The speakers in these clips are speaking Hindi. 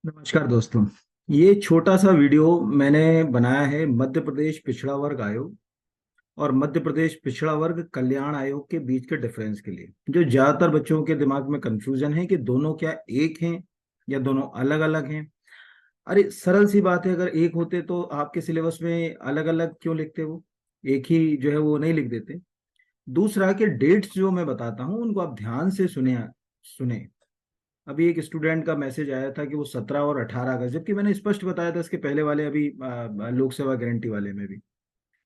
नमस्कार दोस्तों। ये छोटा सा वीडियो मैंने बनाया है मध्य प्रदेश पिछड़ा वर्ग आयोग और मध्य प्रदेश पिछड़ा वर्ग कल्याण आयोग के बीच के डिफरेंस के लिए, जो ज्यादातर बच्चों के दिमाग में कंफ्यूजन है कि दोनों क्या एक हैं या दोनों अलग अलग हैं। अरे सरल सी बात है, अगर एक होते तो आपके सिलेबस में अलग अलग क्यों लिखते? वो एक ही जो है वो नहीं लिख देते। दूसरा कि डेट्स जो मैं बताता हूँ उनको आप ध्यान से सुने सुने। अभी एक स्टूडेंट का मैसेज आया था कि वो 17 और 18 अगस्त, जबकि मैंने स्पष्ट बताया था इसके पहले वाले अभी लोक सेवा गारंटी वाले में भी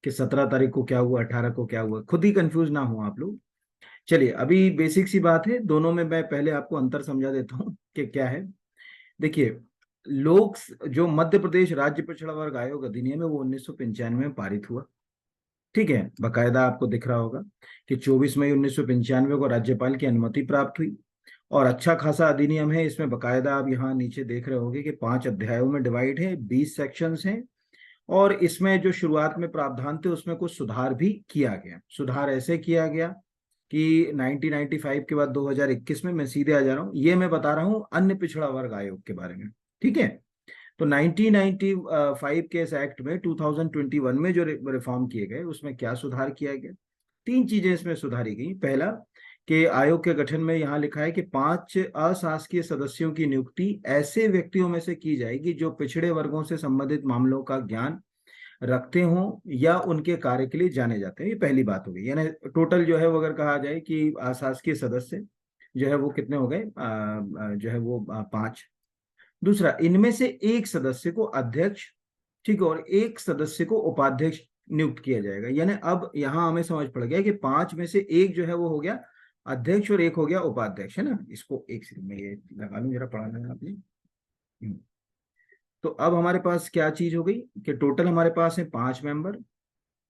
कि 17 तारीख को क्या हुआ, 18 को क्या हुआ। खुद ही कंफ्यूज ना हो आप लोग। चलिए, अभी बेसिक सी बात है दोनों में, मैं पहले आपको अंतर समझा देता हूँ कि क्या है। देखिए, लोक जो मध्य प्रदेश राज्य पिछड़ा वर्ग आयोग अधिनियम है वो 1995 में पारित हुआ। ठीक है, बकायदा आपको दिख रहा होगा कि 24 मई 1995 को राज्यपाल की अनुमति प्राप्त हुई। और अच्छा खासा अधिनियम है, इसमें बकायदा आप यहाँ नीचे देख रहे होंगे कि 5 अध्यायों में डिवाइड है, 20 सेक्शंस हैं। और इसमें जो शुरुआत में प्रावधान थे उसमें कुछ सुधार भी किया गया। सुधार ऐसे किया गया कि 1995 के बाद 2021 में, मैं सीधे आ जा रहा हूँ, ये मैं बता रहा हूँ अन्य पिछड़ा वर्ग आयोग के बारे में। ठीक है, तो 1995 के इस एक्ट में 2021 में जो रिफॉर्म किए गए उसमें क्या सुधार किया गया? तीन चीजें इसमें सुधारी गई। पहला, कि आयोग के गठन में यहां लिखा है कि 5 अशासकीय सदस्यों की नियुक्ति ऐसे व्यक्तियों में से की जाएगी जो पिछड़े वर्गों से संबंधित मामलों का ज्ञान रखते हों या उनके कार्य के लिए जाने जाते हैं। ये पहली बात हो गई। यानी टोटल जो है वो अगर कहा जाए कि अशासकीय सदस्य जो है वो कितने हो गए, जो है वो 5। दूसरा, इनमें से एक सदस्य को अध्यक्ष, ठीक है, और एक सदस्य को उपाध्यक्ष नियुक्त किया जाएगा। यानी अब यहां हमें समझ पड़ गया कि 5 में से एक जो है वो हो गया अध्यक्ष और एक हो गया उपाध्यक्ष, है ना। इसको एक सेकंड में ये लगा लूं, जरा पढ़ाना है आपने। तो अब हमारे पास क्या चीज हो गई कि टोटल हमारे पास है 5 मेंबर,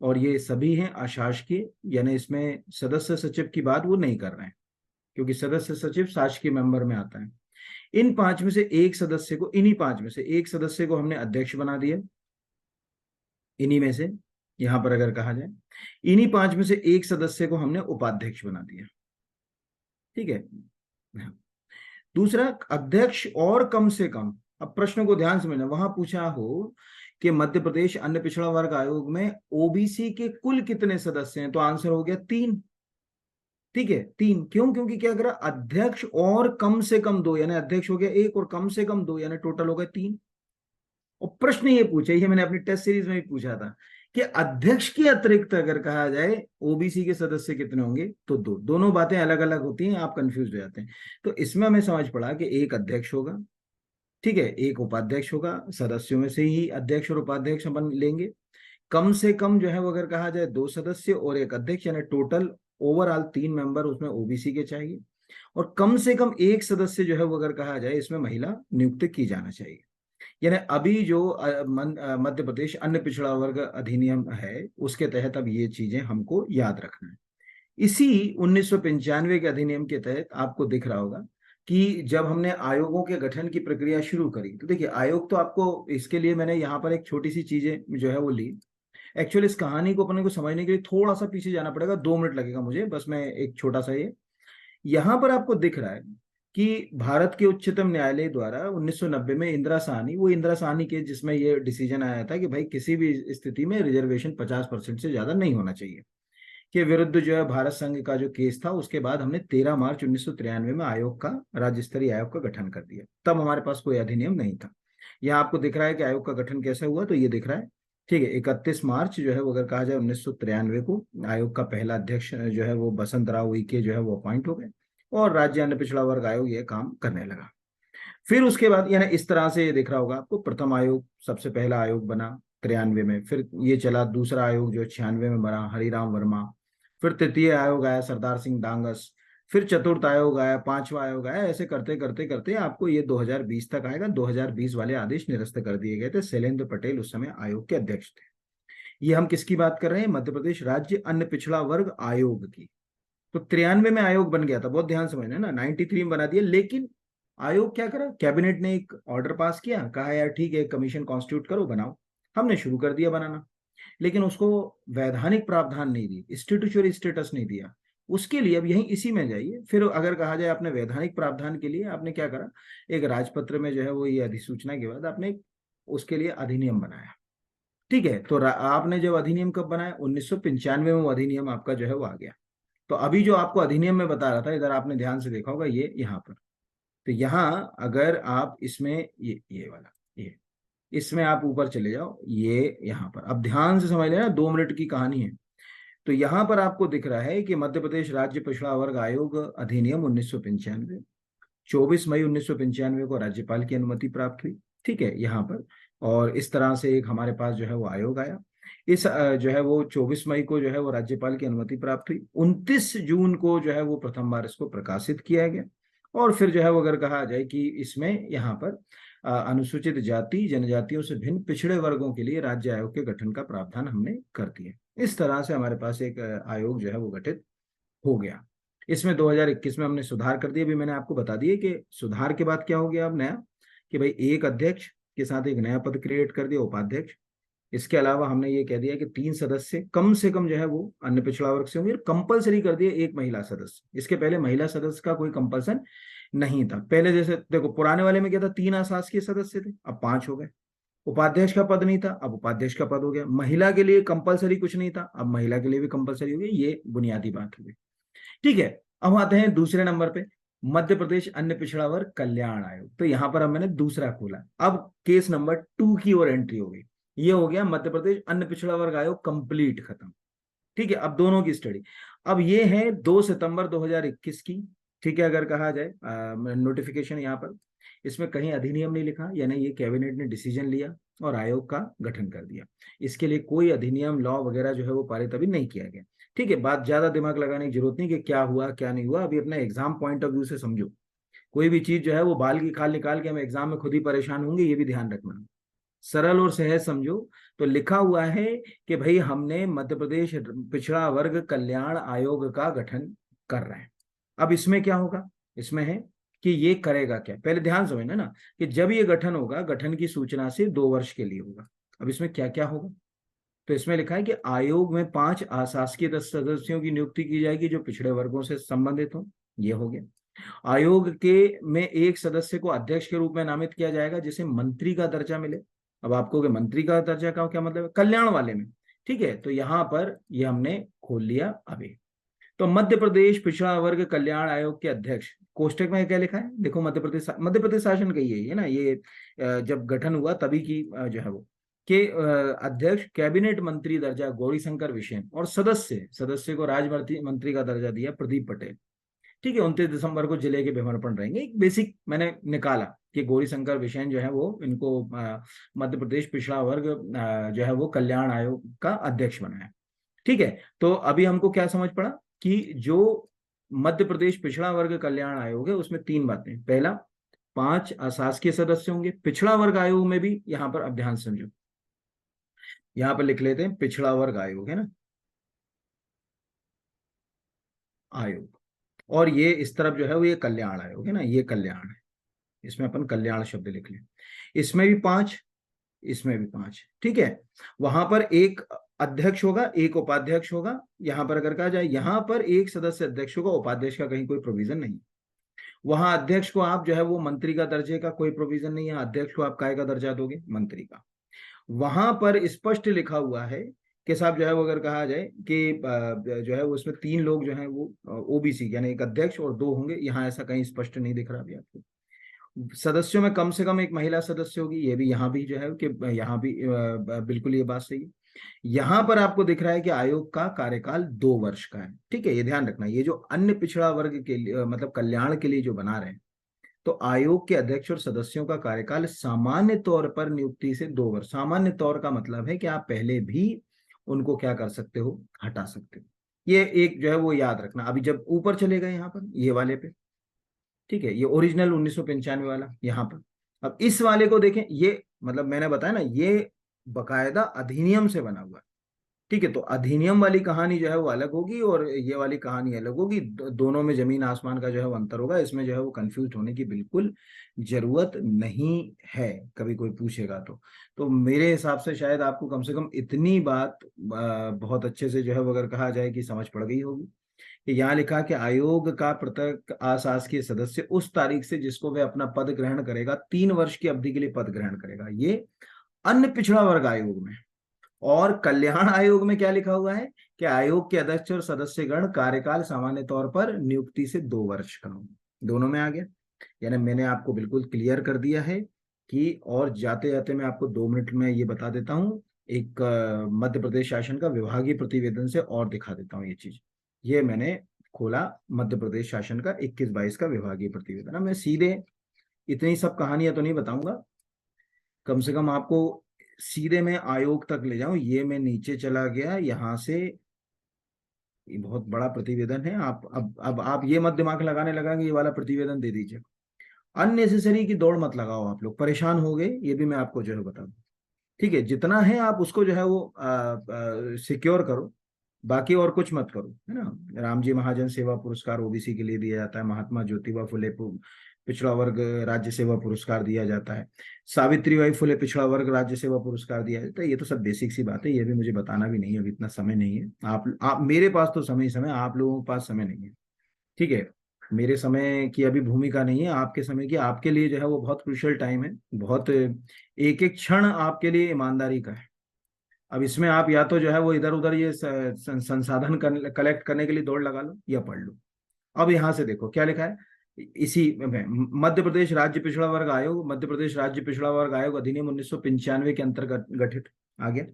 और ये सभी हैं अशासकीय। यानी इसमें सदस्य सचिव की बात वो नहीं कर रहे हैं, क्योंकि सदस्य सचिव शासकीय मेंबर में आता है। इन 5 में से एक सदस्य को, इन्हीं 5 में से एक सदस्य को हमने अध्यक्ष बना दिया। इन्हीं में से, यहां पर अगर कहा जाए, इन्हीं 5 में से एक सदस्य को हमने उपाध्यक्ष बना दिया। ठीक है। दूसरा, अध्यक्ष और कम से कम, अब प्रश्न को ध्यान से समझना, वहां पूछा हो कि मध्य प्रदेश अन्य पिछड़ा वर्ग आयोग में ओबीसी के कुल कितने सदस्य हैं, तो आंसर हो गया 3। ठीक है, 3। क्यों? क्योंकि क्या करा, अध्यक्ष और कम से कम 2, यानी अध्यक्ष हो गया 1 और कम से कम 2, यानी टोटल हो गया 3। और प्रश्न ये पूछा, ये मैंने अपनी टेस्ट सीरीज में भी पूछा था कि अध्यक्ष के अतिरिक्त अगर कहा जाए ओबीसी के सदस्य कितने होंगे, तो 2। दोनों बातें अलग अलग होती हैं, आप कंफ्यूज हो जाते हैं। तो इसमें हमें समझ पड़ा कि एक अध्यक्ष होगा, ठीक है, एक उपाध्यक्ष होगा। सदस्यों में से ही अध्यक्ष और उपाध्यक्ष अपन लेंगे। कम से कम जो है वो अगर कहा जाए 2 सदस्य और एक अध्यक्ष, यानी टोटल ओवरऑल 3 मेंबर उसमें ओबीसी के चाहिए। और कम से कम एक सदस्य जो है वो अगर कहा जाए इसमें महिला नियुक्त की जाना चाहिए। यानी अभी जो मध्य प्रदेश अन्य पिछड़ा वर्ग अधिनियम है उसके तहत अब ये चीजें हमको याद रखना है। इसी 1995 के अधिनियम के तहत आपको दिख रहा होगा कि जब हमने आयोगों के गठन की प्रक्रिया शुरू करी, तो देखिए आयोग तो आपको, इसके लिए मैंने यहाँ पर एक छोटी सी चीजें जो है वो ली। एक्चुअली इस कहानी को अपने को समझने के लिए थोड़ा सा पीछे जाना पड़ेगा, 2 मिनट लगेगा मुझे बस। मैं एक छोटा सा, ये यहाँ पर आपको दिख रहा है कि भारत के उच्चतम न्यायालय द्वारा 1990 में इंदिरा साहनी, वो इंदिरा साहनी के जिसमें ये डिसीजन आया था कि भाई किसी भी स्थिति में रिजर्वेशन 50% से ज्यादा नहीं होना चाहिए, के विरुद्ध जो है भारत संघ का जो केस था, उसके बाद हमने 13 मार्च 1993 में आयोग का, राज्य स्तरीय आयोग का गठन कर दिया। तब हमारे पास कोई अधिनियम नहीं था। यहाँ आपको दिख रहा है कि आयोग का गठन कैसे हुआ, तो ये दिख रहा है। ठीक है, 31 मार्च जो है वो अगर कहा जाए 1993 को आयोग का पहला अध्यक्ष जो है वो बसंत राव उइके जो है वो अपॉइंट हो गए, और राज्य अन्य पिछड़ा वर्ग आयोग ये काम करने लगा। फिर उसके बाद यानी इस तरह से ये दिख रहा होगा आपको, प्रथम आयोग, सबसे पहला आयोग बना 93 में, फिर ये चला दूसरा आयोग जो 96 में बना, हरिराम वर्मा। फिर तृतीय आयोग आया सरदार सिंह डांगस। फिर चतुर्थ आयोग आया, पांचवा आयोग आया। ऐसे करते करते करते आपको ये 2020 तक आएगा। 2020 वाले आदेश निरस्त कर दिए गए थे। शैलेंद्र पटेल उस समय आयोग के अध्यक्ष थे। ये हम किसकी बात कर रहे हैं? मध्य प्रदेश राज्य अन्य पिछड़ा वर्ग आयोग की। तो 93 में आयोग बन गया था, बहुत ध्यान समझना ना, 93 में बना दिया। लेकिन आयोग क्या करा, कैबिनेट ने एक ऑर्डर पास किया, कहा यार ठीक है कमीशन कॉन्स्टिट्यूट करो, बनाओ। हमने शुरू कर दिया बनाना, लेकिन उसको वैधानिक प्रावधान नहीं दी, स्टेटूटरी स्टेटस नहीं दिया। उसके लिए अब यही इसी में जाइए। फिर अगर कहा जाए आपने वैधानिक प्रावधान के लिए आपने क्या करा, एक राजपत्र में जो है वो ये अधिसूचना के बाद आपने उसके लिए अधिनियम बनाया। ठीक है, तो आपने जब अधिनियम कब बनाया, 1995 में वो अधिनियम आपका जो है वो आ गया। तो अभी जो आपको अधिनियम में बता रहा था, इधर आपने ध्यान से देखा होगा, ये यहाँ पर, तो यहाँ अगर आप इसमें ये वाला, ये इसमें आप ऊपर चले जाओ, ये यहाँ पर अब ध्यान से समझ लेना, 2 मिनट की कहानी है। तो यहाँ पर आपको दिख रहा है कि मध्य प्रदेश राज्य पिछड़ा वर्ग आयोग अधिनियम 1995, 24 मई 1995 को राज्यपाल की अनुमति प्राप्त हुई। ठीक है, यहाँ पर, और इस तरह से एक हमारे पास जो है वो आयोग आया। इस जो है वो 24 मई को जो है वो राज्यपाल की अनुमति प्राप्त हुई। 29 जून को जो है वो प्रथम बार इसको प्रकाशित किया गया। और फिर जो है वो अगर कहा जाए कि इसमें यहाँ पर अनुसूचित जाति जनजातियों से भिन्न पिछड़े वर्गों के लिए राज्य आयोग के गठन का प्रावधान हमने कर दिया। इस तरह से हमारे पास एक आयोग जो है वो गठित हो गया। इसमें 2021 में हमने सुधार कर दिया। अभी मैंने आपको बता दिया कि सुधार के बाद क्या हो गया अब नया, कि भाई एक अध्यक्ष के साथ एक नया पद क्रिएट कर दिया, उपाध्यक्ष। इसके अलावा हमने ये कह दिया कि 3 सदस्य कम से कम जो है वो अन्य पिछड़ा वर्ग से होंगे, कंपलसरी कर दिया एक महिला सदस्य। इसके पहले महिला सदस्य का कोई कंपल्सन नहीं था। पहले जैसे देखो पुराने वाले में क्या था, 3 अशासकीय सदस्य थे, अब 5 हो गए। उपाध्यक्ष का पद नहीं था, अब उपाध्यक्ष का पद हो गया। महिला के लिए कंपलसरी कुछ नहीं था, अब महिला के लिए भी कंपलसरी हो गई। ये बुनियादी बात हो गई। ठीक है, अब आते हैं दूसरे नंबर पे, मध्य प्रदेश अन्य पिछड़ा वर्ग कल्याण आयोग। तो यहां पर अब मैंने दूसरा खोला, अब केस नंबर 2 की ओर एंट्री हो गई। ये हो गया मध्य प्रदेश अन्य पिछड़ा वर्ग आयोग कंप्लीट, खत्म। ठीक है, अब दोनों की स्टडी। अब ये है 2 सितंबर 2021 की। ठीक है, अगर कहा जाए नोटिफिकेशन यहाँ पर, इसमें कहीं अधिनियम नहीं लिखा, यानी ये कैबिनेट ने डिसीजन लिया और आयोग का गठन कर दिया। इसके लिए कोई अधिनियम लॉ वगैरह जो है वो पारित अभी नहीं किया गया। ठीक है, बात ज्यादा दिमाग लगाने की जरूरत नहीं कि क्या हुआ क्या नहीं हुआ, अभी अपना एग्जाम पॉइंट ऑफ व्यू से समझो। कोई भी चीज जो है वो बाल की खाल निकाल के हम एग्जाम में खुद ही परेशान होंगे, ये भी ध्यान रखना। सरल और सहज समझो। तो लिखा हुआ है कि भाई हमने मध्य प्रदेश पिछड़ा वर्ग कल्याण आयोग का गठन कर रहे हैं। अब इसमें क्या होगा, इसमें है कि ये करेगा क्या, पहले ध्यान समझना ना, कि जब ये गठन होगा, गठन की सूचना से 2 वर्ष के लिए होगा। अब इसमें क्या क्या होगा, तो इसमें लिखा है कि आयोग में 5 अशासकीय सदस्यों की नियुक्ति की जाएगी जो पिछड़े वर्गों से संबंधित हो। ये हो गया। आयोग के में एक सदस्य को अध्यक्ष के रूप में नामित किया जाएगा जिसे मंत्री का दर्जा मिले। अब आपको कि मंत्री का दर्जा का क्या मतलब है, कल्याण वाले में। ठीक है, तो यहां पर ये हमने खोल लिया अभी। तो मध्य प्रदेश पिछड़ा वर्ग कल्याण आयोग के अध्यक्ष, कोष्टक में क्या लिखा है देखो, मध्य प्रदेश शासन का ही है ना ये, जब गठन हुआ तभी की जो है वो के अध्यक्ष कैबिनेट मंत्री दर्जा गौरीशंकर बिसेन, और सदस्य सदस्य को राज्य मंत्री का दर्जा दिया प्रदीप पटेल। ठीक है, 29 दिसंबर को जिले के भ्रमण पर रहेंगे। एक बेसिक मैंने निकाला कि गौरीशंकर बिसेन जो है वो इनको मध्य प्रदेश पिछड़ा वर्ग जो है वो कल्याण आयोग का अध्यक्ष बनाया। ठीक है, तो अभी हमको क्या समझ पड़ा कि जो मध्य प्रदेश पिछड़ा वर्ग कल्याण आयोग है उसमें 3 बातें। पहला, 5 अशासकीय सदस्य होंगे। पिछड़ा वर्ग आयोग में भी यहां पर अब ध्यान समझो, यहां पर लिख लेते हैं पिछड़ा वर्ग आयोग है ना, आयोग। और ये इस तरफ जो है वो ये कल्याण आयोग है ना, ये कल्याण है, इसमें अपन कल्याण शब्द लिख लें। इसमें भी 5, इसमें भी 5। ठीक है, वहां पर एक अध्यक्ष होगा, एक उपाध्यक्ष होगा। यहां पर अगर कहा जाए यहां पर एक सदस्य अध्यक्ष होगा, उपाध्यक्ष का कहीं कोई प्रोविजन नहीं। वहां अध्यक्ष को आप जो है वो मंत्री का दर्जे का कोई प्रोविजन नहीं है, अध्यक्ष को आप काय का दर्जा दोगे, मंत्री का। वहां पर स्पष्ट लिखा हुआ है कि साहब जो है वो अगर कहा जाए कि जो है वो उसमें 3 लोग जो है वो ओबीसी, यानी एक अध्यक्ष और 2 होंगे। यहाँ ऐसा कहीं स्पष्ट नहीं दिख रहा अभी आपको। सदस्यों में कम से कम एक महिला सदस्य होगी, ये भी यहाँ भी जो है कि यहाँ भी बिल्कुल ये बात सही है। यहाँ पर आपको दिख रहा है कि आयोग का कार्यकाल 2 वर्ष का है। ठीक है, ये ध्यान रखना, ये जो अन्य पिछड़ा वर्ग के लिए मतलब कल्याण के लिए जो बना रहे हैं, तो आयोग के अध्यक्ष और सदस्यों का कार्यकाल सामान्य तौर पर नियुक्ति से 2 वर्ष। सामान्य तौर का मतलब है कि आप पहले भी उनको क्या कर सकते हो, हटा सकते हो। ये एक जो है वो याद रखना। अभी जब ऊपर चले गए यहाँ पर ये वाले पे, ठीक है, ये ओरिजिनल 1995 वाला यहाँ पर। अब इस वाले को देखें, ये मतलब मैंने बताया ना, ये बकायदा अधिनियम से बना हुआ है। ठीक है, तो अधिनियम वाली कहानी जो है वो अलग होगी और ये वाली कहानी अलग होगी। दोनों में जमीन आसमान का जो है वो अंतर होगा। इसमें जो है वो कंफ्यूज होने की बिल्कुल जरूरत नहीं है, कभी कोई पूछेगा तो मेरे हिसाब से शायद आपको कम से कम इतनी बात बहुत अच्छे से जो है वो अगर कहा जाए कि समझ पड़ गई होगी कि यहाँ लिखा कि आयोग का प्रत्येक अशासकीय सदस्य उस तारीख से जिसको वह अपना पद ग्रहण करेगा 3 वर्ष की अवधि के लिए पद ग्रहण करेगा। ये अन्य पिछड़ा वर्ग आयोग में। और कल्याण आयोग में क्या लिखा हुआ है कि आयोग के अध्यक्ष और सदस्यगण कार्यकाल सामान्य तौर पर नियुक्ति से 2 वर्ष का हो। दोनों में आ गया, यानी मैंने आपको बिल्कुल क्लियर कर दिया है कि, और जाते जाते मैं आपको 2 मिनट में ये बता देता हूं, एक मध्य प्रदेश शासन का विभागीय प्रतिवेदन से और दिखा देता हूं ये चीज। ये मैंने खोला मध्य प्रदेश शासन का 21-22 का विभागीय प्रतिवेदन। मैं सीधे इतनी सब कहानियां तो नहीं बताऊंगा, कम से कम आपको सीधे मैं आयोग तक ले जाऊं। ये मैं नीचे चला गया यहाँ से, ये बहुत बड़ा प्रतिवेदन है। आप अब आप ये मत दिमाग लगाने लगा कि ये वाला प्रतिवेदन दे दीजिए। अननेसेसरी की दौड़ मत लगाओ, आप लोग परेशान हो गए, ये भी मैं आपको जो है बता दूं। ठीक है, जितना है आप उसको जो है वो सिक्योर करो, बाकी और कुछ मत करो, है ना। रामजी महाजन सेवा पुरस्कार ओबीसी के लिए दिया जाता है, महात्मा ज्योतिबा फुले पिछड़ा वर्ग राज्य सेवा पुरस्कार दिया जाता है, सावित्रीबाई फुले पिछड़ा वर्ग राज्य सेवा पुरस्कार दिया जाता है। ये तो सब बेसिक सी बात है, ये भी मुझे बताना भी नहीं है, अभी इतना समय नहीं है। आप मेरे पास तो समय ही समय, आप लोगों के पास समय नहीं है। ठीक है, मेरे समय की अभी भूमिका नहीं है, आपके समय की। आपके लिए जो है वो बहुत क्रूशियल टाइम है, बहुत एक एक क्षण आपके लिए ईमानदारी का है। अब इसमें आप या तो जो है वो इधर उधर ये संसाधन कलेक्ट करने के लिए दौड़ लगा लो या पढ़ लो। अब यहां से देखो क्या लिखा है इसी में, मध्य प्रदेश राज्य पिछड़ा वर्ग आयोग, मध्य प्रदेश राज्य पिछड़ा वर्ग आयोग अधिनियम 1995 के अंतर्गत गठित। आ गया,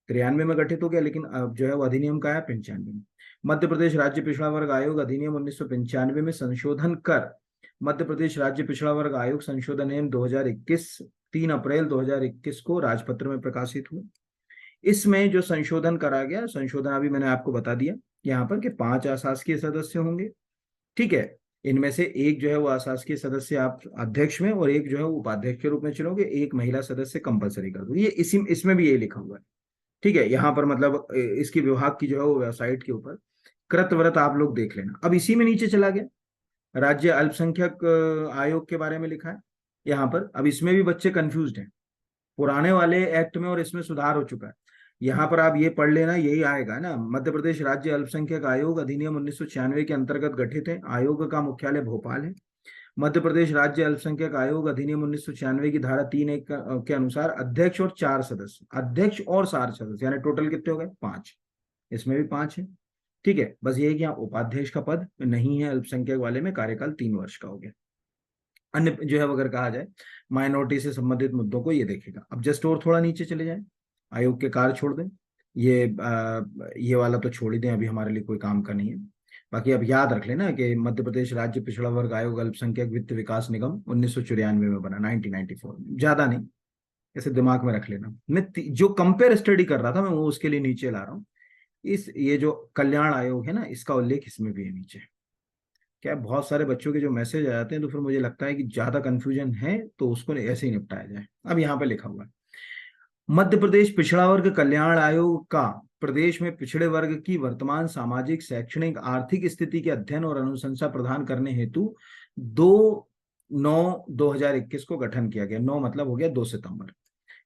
93 में गठित हो गया, लेकिन अब जो है वो अधिनियम का है 95 में। मध्य प्रदेश राज्य पिछड़ा वर्ग आयोग अधिनियम 1995 में संशोधन कर मध्य प्रदेश राज्य पिछड़ा वर्ग आयोग संशोधन नियम 2021 3 अप्रैल 2021 को राजपत्र में प्रकाशित हुआ। इसमें जो संशोधन करा गया, संशोधन अभी मैंने आपको बता दिया यहाँ पर कि 5 अशासकीय सदस्य होंगे। ठीक है, इनमें से एक जो है वो अशासकीय सदस्य आप अध्यक्ष में, और एक जो है उपाध्यक्ष के रूप में चुनोगे, एक महिला सदस्य कंपलसरी कर दो। ये इसी इसमें भी ये लिखा हुआ है। ठीक है, यहाँ पर मतलब इसकी विभाग की जो है वो वेबसाइट के ऊपर कृतव्रत आप लोग देख लेना। अब इसी में नीचे चला गया, राज्य अल्पसंख्यक आयोग के बारे में लिखा है यहाँ पर। अब इसमें भी बच्चे कंफ्यूज्ड हैं, पुराने वाले एक्ट में और इसमें सुधार हो चुका है। यहाँ पर आप ये पढ़ लेना, यही आएगा ना, मध्य प्रदेश राज्य अल्पसंख्यक आयोग अधिनियम 1996 के अंतर्गत गठित है, आयोग का मुख्यालय भोपाल है। मध्य प्रदेश राज्य अल्पसंख्यक आयोग अधिनियम 1996 की धारा 3(1) के अनुसार अध्यक्ष और 4 सदस्य, अध्यक्ष और 4 सदस्य, यानी टोटल कितने हो गए 5, इसमें भी 5 है। ठीक है, बस ये कि यहाँ उपाध्यक्ष का पद नहीं है अल्पसंख्यक वाले में, कार्यकाल 3 वर्ष का हो गया। अन्य जो है अगर कहा जाए माइनॉरिटी से संबंधित मुद्दों को ये देखेगा। अब जस्ट और थोड़ा नीचे चले जाए, आयोग के कार्य छोड़ दें, ये वाला तो छोड़ ही दें, अभी हमारे लिए कोई काम का नहीं है। बाकी अब याद रख लेना कि मध्य प्रदेश राज्य पिछड़ा वर्ग आयोग अल्पसंख्यक वित्त विकास निगम 1994 में बना, 1994 में, ज्यादा नहीं, ऐसे दिमाग में रख लेना। मैं जो कंपेयर स्टडी कर रहा था मैं वो उसके लिए नीचे ला रहा हूँ। ये जो कल्याण आयोग है ना, इसका उल्लेख इसमें भी है नीचे। क्या बहुत सारे बच्चों के जो मैसेज आ जाते हैं तो फिर मुझे लगता है कि ज्यादा कंफ्यूजन है तो उसको ऐसे ही निपटाया जाए। अब यहाँ पे लिखा हुआ है, मध्य प्रदेश पिछड़ा वर्ग कल्याण आयोग का प्रदेश में पिछड़े वर्ग की वर्तमान सामाजिक शैक्षणिक आर्थिक स्थिति के अध्ययन और अनुशंसा प्रदान करने हेतु 2/9/2021 को गठन किया गया। 9 मतलब हो गया 2 सितंबर।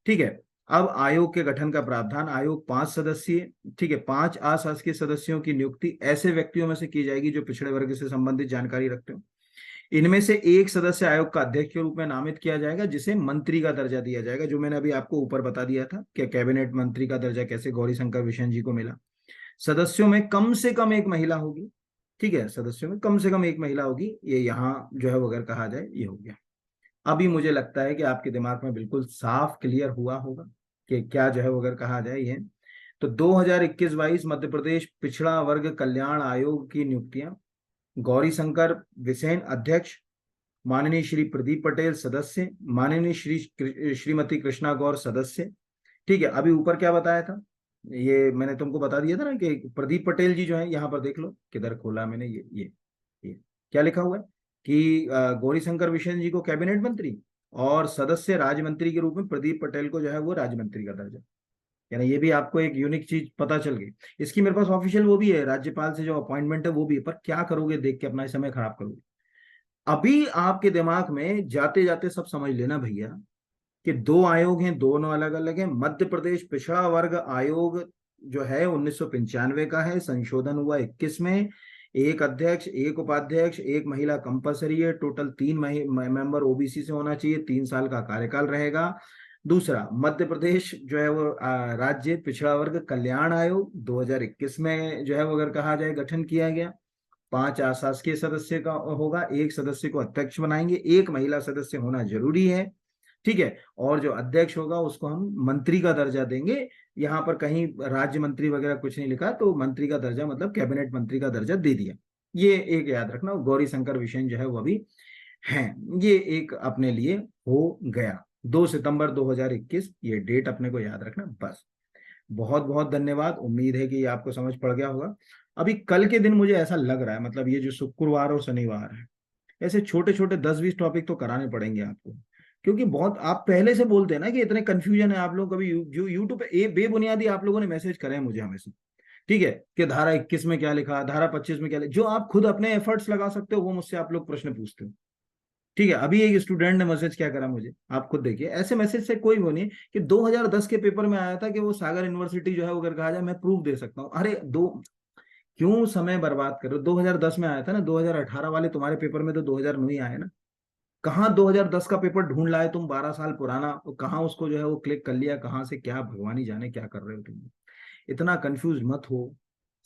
ठीक है, अब आयोग के गठन का प्रावधान, आयोग 5 सदस्यीय, ठीक है, 5 अशासकीय सदस्यों की नियुक्ति ऐसे व्यक्तियों में से की जाएगी जो पिछड़े वर्ग से संबंधित जानकारी रखते हो। इनमें से एक सदस्य आयोग का अध्यक्ष के रूप में नामित किया जाएगा, जिसे मंत्री का दर्जा दिया जाएगा, जो मैंने अभी आपको ऊपर बता दिया था कि कैबिनेट मंत्री का दर्जा कैसे गौरीशंकर बिसेन जी को मिला। सदस्यों में कम से कम एक महिला होगी। ठीक है, सदस्यों में कम से कम एक महिला होगी, ये यहाँ जो है अगर कहा जाए ये हो गया। अभी मुझे लगता है कि आपके दिमाग में बिल्कुल साफ क्लियर हुआ होगा कि क्या जो है अगर कहा जाए ये। तो 2021-22 मध्य प्रदेश पिछड़ा वर्ग कल्याण आयोग की नियुक्तियां, गौरीशंकर बिसेन अध्यक्ष, माननीय श्री प्रदीप पटेल सदस्य, माननीय श्रीमती कृष्णा गौर सदस्य। ठीक है, अभी ऊपर क्या बताया था, ये मैंने तुमको बता दिया था ना कि प्रदीप पटेल जी जो है, यहाँ पर देख लो किधर खोला मैंने, ये क्या लिखा हुआ है कि गौरीशंकर बिसेन जी को कैबिनेट मंत्री और सदस्य राज्य मंत्री के रूप में प्रदीप पटेल को जो है वो राज्य मंत्री का दर्जा। यानी ये भी आपको एक यूनिक चीज पता चल गई। इसकी मेरे पास ऑफिशियल वो भी है, राज्यपाल से जो अपॉइंटमेंट है वो भी है, पर क्या करोगे देख के अपना समय खराब करोगे। अभी आपके दिमाग में जाते जाते सब समझ लेना भैया कि 2 आयोग हैं, दोनों अलग अलग हैं। मध्य प्रदेश पिछड़ा वर्ग आयोग जो है 1995 का है, संशोधन हुआ 21 में। एक अध्यक्ष, एक उपाध्यक्ष, एक महिला कंपलसरी है, टोटल 3 मेंबर ओबीसी से होना चाहिए, 3 साल का कार्यकाल रहेगा। दूसरा, मध्य प्रदेश जो है वो राज्य पिछड़ा वर्ग कल्याण आयोग 2021 में जो है वो अगर कहा जाए गठन किया गया। 5 अशासकीय सदस्य का होगा, 1 सदस्य को अध्यक्ष बनाएंगे, 1 महिला सदस्य होना जरूरी है, ठीक है। और जो अध्यक्ष होगा उसको हम मंत्री का दर्जा देंगे। यहाँ पर कहीं राज्य मंत्री वगैरह कुछ नहीं लिखा, तो मंत्री का दर्जा मतलब कैबिनेट मंत्री का दर्जा दे दिया। ये एक याद रखना। गौरी शंकर बिसेन जो है वो अभी हैं, ये एक अपने लिए हो गया। 2 सितंबर 2021 ये डेट अपने को याद रखना बस। बहुत बहुत धन्यवाद। उम्मीद है कि ये आपको समझ पड़ गया होगा। अभी कल के दिन मुझे ऐसा लग रहा है, मतलब ये जो शुक्रवार और शनिवार है, ऐसे छोटे छोटे 10-20 टॉपिक तो कराने पड़ेंगे आपको, क्योंकि बहुत आप पहले से बोलते हैं ना कि इतने कंफ्यूजन है आप लोग। कभी जो यूट्यूब पे बेबुनियादी आप लोगों ने मैसेज करे हैं मुझे हमेशा, ठीक है, कि धारा 21 में क्या लिखा, धारा 25 में क्या लिखा। जो आप खुद अपने एफर्ट्स लगा सकते हो वो मुझसे आप लोग प्रश्न पूछते हो, ठीक है। अभी एक स्टूडेंट ने मैसेज क्या करा मुझे, आप खुद देखिए। ऐसे मैसेज से कोई वो नहीं कि 2010 के पेपर में आया था कि वो सागर यूनिवर्सिटी जो है वो अगर कहा जाए मैं प्रूफ दे सकता हूँ। अरे दो, क्यों समय बर्बाद कर रहे हो? 2010 में आया था ना, 2018 वाले तुम्हारे पेपर में तो 2009 ही आए ना। कहाँ 2010 का पेपर ढूंढ लाए तुम, 12 साल पुराना, तो कहाँ उसको जो है वो क्लिक कर लिया, कहाँ से क्या, भगवान ही जाने क्या कर रहे हो तुम। इतना कंफ्यूज मत हो।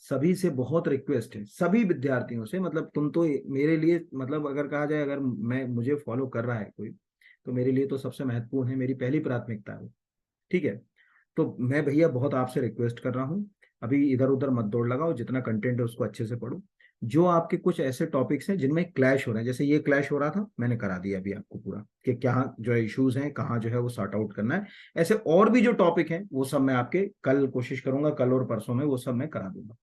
सभी से बहुत रिक्वेस्ट है, सभी विद्यार्थियों से, मतलब तुम तो मेरे लिए, मतलब अगर कहा जाए अगर मैं मुझे फॉलो कर रहा है कोई, तो मेरे लिए तो सबसे महत्वपूर्ण है, मेरी पहली प्राथमिकता है वो, ठीक है। तो मैं भैया बहुत आपसे रिक्वेस्ट कर रहा हूँ, अभी इधर उधर मत दौड़ लगाओ, जितना कंटेंट है उसको अच्छे से पढ़ो। जो आपके कुछ ऐसे टॉपिक्स हैं जिनमें क्लैश हो रहे हैं, जैसे ये क्लैश हो रहा था, मैंने करा दिया अभी आपको पूरा कि क्या जो है इश्यूज हैं, कहाँ जो है वो सॉर्ट आउट करना है। ऐसे और भी जो टॉपिक हैं वो सब मैं आपके कल कोशिश करूंगा, कल और परसों में वो सब मैं करा दूंगा,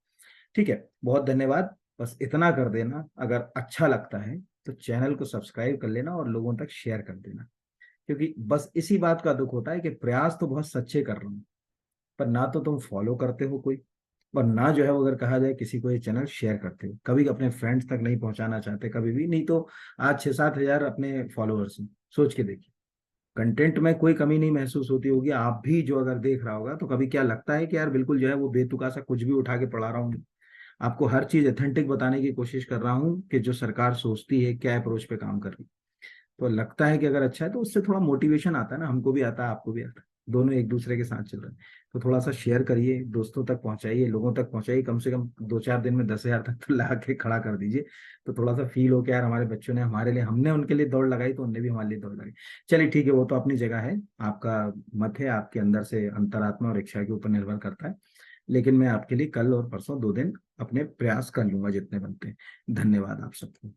ठीक है। बहुत धन्यवाद। बस इतना कर देना, अगर अच्छा लगता है तो चैनल को सब्सक्राइब कर लेना और लोगों तक शेयर कर देना, क्योंकि बस इसी बात का दुख होता है कि प्रयास तो बहुत सच्चे कर रहा हूँ, पर ना तो तुम फॉलो करते हो कोई, और ना जो है वो अगर कहा जाए किसी को ये चैनल शेयर करते हो, कभी अपने फ्रेंड्स तक नहीं पहुंचाना चाहते कभी भी नहीं। तो आज 6-7 हजार अपने फॉलोअर्स हैं, सोच के देखिए। कंटेंट में कोई कमी नहीं महसूस होती होगी, आप भी जो अगर देख रहा होगा तो कभी क्या लगता है कि यार बिल्कुल जो है वो बेतुका सा कुछ भी उठा के पढ़ा रहा हूँ? आपको हर चीज ऑथेंटिक बताने की कोशिश कर रहा हूँ कि जो सरकार सोचती है क्या अप्रोच पे काम कर रही है। तो लगता है कि अगर अच्छा है तो उससे थोड़ा मोटिवेशन आता है ना, हमको भी आता है आपको भी आता है, दोनों एक दूसरे के साथ चल रहे हैं। तो थोड़ा सा शेयर करिए, दोस्तों तक पहुंचाइए, लोगों तक पहुंचाइए, कम से कम 2-4 दिन में 10,000 तक तो ला के खड़ा कर दीजिए। तो थोड़ा सा फील हो कि यार हमारे बच्चों ने हमारे लिए, हमने उनके लिए दौड़ लगाई तो उनने भी हमारे लिए दौड़ लगाई। चलिए ठीक है, वो तो अपनी जगह है, आपका मत है, आपके अंदर से अंतरात्मा और इच्छा के ऊपर निर्भर करता है। लेकिन मैं आपके लिए कल और परसों 2 दिन अपने प्रयास कर लूंगा जितने बनते हैं। धन्यवाद आप सबको।